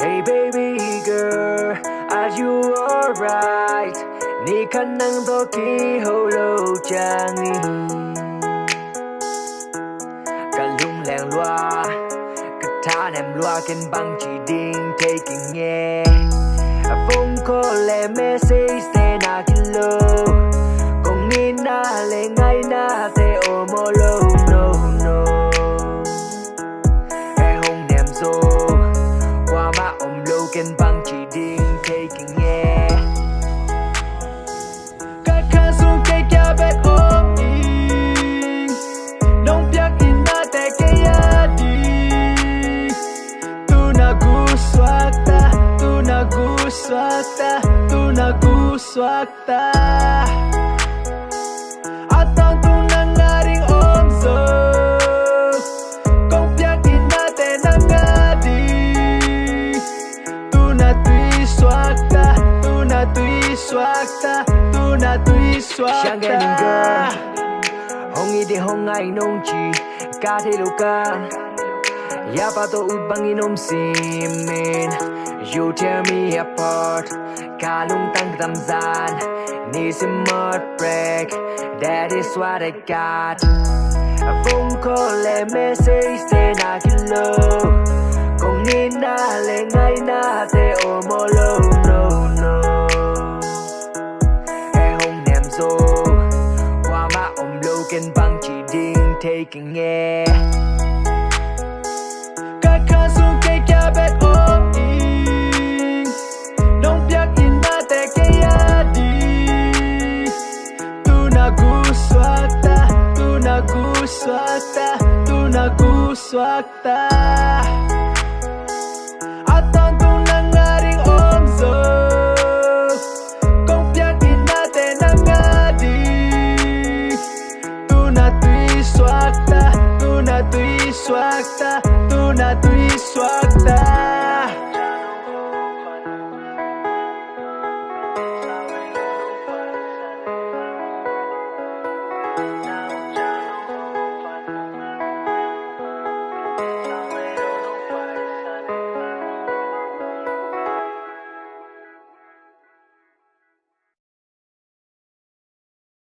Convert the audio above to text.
Hey baby girl, are you alright? Ni khả năng to khi hậu lâu chàng đi cả lung làng loa cả thả nèm loa kênh băng chỉ đinh thấy kinh nghe phone call lệ message te na kilo cùng ni na lệ ngay na te o mo lo no no e hông nèm zo qua má ôm lâu kênh băng chỉ đinh thấy kinh nghe các khả dung cây kia bếp ôm in nông biếc in na te cây ya đi tu na gu swata tu na gu swata tu na gu swata atang tu na ngaring om zo kong biếc in na te na ngadi tu na tui swata tu na tui swata tu na tui swata Sang nghe đình girl hong nghĩ đi hong ai nông chi ca thế lâu ca ya pa to ut bang inom simin you tear me apart ka lung tang tam gian ni sim mud break that is what I got a phone call le message te na kilo kong ni na le ngay na te o mo lo no no e hong nèm zo qua má ôm lâu kênh băng chỉ đinh thấy kinh nghe các khả dung cây kia bếp ôm in nông biếc in na te cây ya đi tu na gu swata tu na gu swata tu na gu swata atang tu na ngaring om zo kong biếc in na te na ngadi tu na tui swata tu na tui swata tu na tui swata